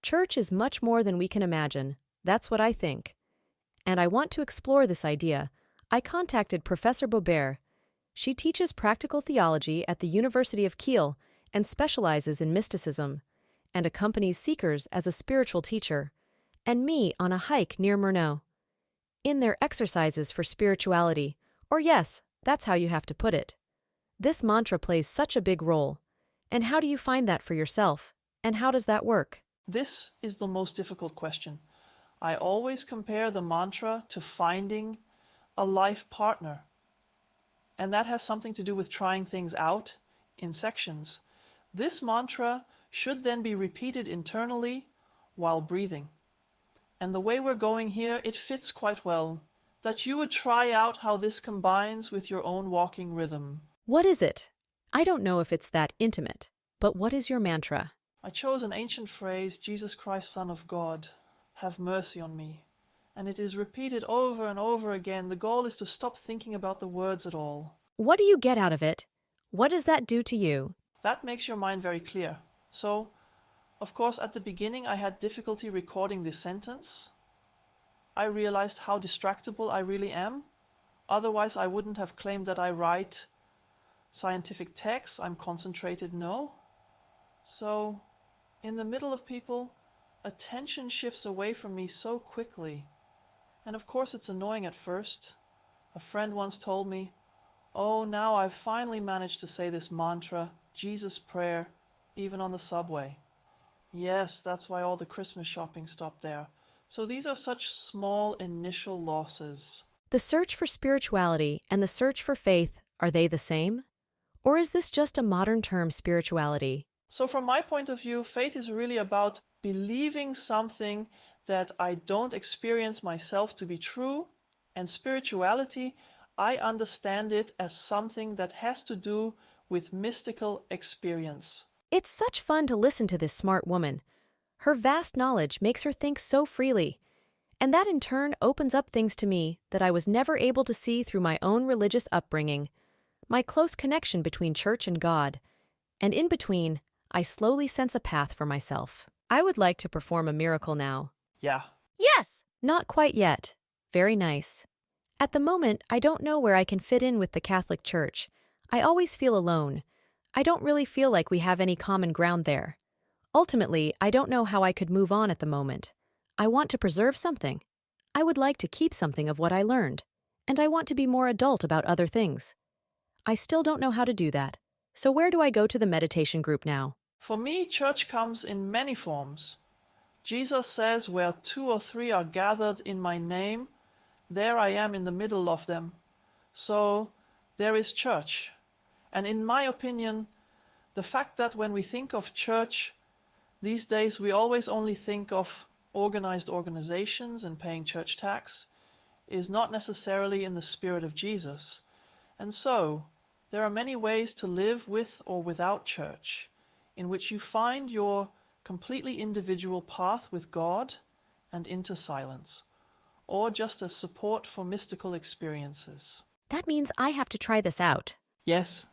Church is much more than we can imagine. That's what I think. And I want to explore this idea. I contacted Professor Bobert. She teaches practical theology at the University of Kiel and specializes in mysticism, and accompanies seekers as a spiritual teacher, and me on a hike near Murnau. In their exercises for spirituality, or yes, that's how you have to put it. This mantra plays such a big role. And how do you find that for yourself? And how does that work? This is the most difficult question. I always compare the mantra to finding a life partner. And that has something to do with trying things out in sections. This mantra should then be repeated internally while breathing. And the way we're going here, it fits quite well. That you would try out how this combines with your own walking rhythm. What is it? I don't know if it's that intimate, but what is your mantra? I chose an ancient phrase, Jesus Christ, Son of God, have mercy on me. And it is repeated over and over again. The goal is to stop thinking about the words at all. What do you get out of it? What does that do to you? That makes your mind very clear. So, of course, at the beginning I had difficulty recording this sentence. I realized how distractible I really am. Otherwise, I wouldn't have claimed that I write scientific texts. I'm concentrated, no. So, in the middle of people, attention shifts away from me so quickly. And of course it's annoying at first. A friend once told me, "Oh, now I've finally managed to say this mantra, Jesus prayer, even on the subway." Yes, that's why all the Christmas shopping stopped there. So these are such small initial losses. The search for spirituality and the search for faith, are they the same? Or is this just a modern term, spirituality? So from my point of view, faith is really about believing something that I don't experience myself to be true. And spirituality, I understand it as something that has to do with mystical experience. It's such fun to listen to this smart woman. Her vast knowledge makes her think so freely. And that in turn opens up things to me that I was never able to see through my own religious upbringing. My close connection between church and God. And in between, I slowly sense a path for myself. I would like to perform a miracle now. Yeah. Yes! Not quite yet. Very nice. At the moment, I don't know where I can fit in with the Catholic Church. I always feel alone. I don't really feel like we have any common ground there. Ultimately, I don't know how I could move on at the moment. I want to preserve something. I would like to keep something of what I learned. And I want to be more adult about other things. I still don't know how to do that. So where do I go to the meditation group now? For me, church comes in many forms. Jesus says, "Where 2 or 3 are gathered in my name, there I am in the middle of them." So there is church. And in my opinion, the fact that when we think of church, these days we always only think of organized organizations and paying church tax, is not necessarily in the spirit of Jesus. And so, there are many ways to live with or without church, in which you find your completely individual path with God and into silence, or just as support for mystical experiences. That means I have to try this out. Yes,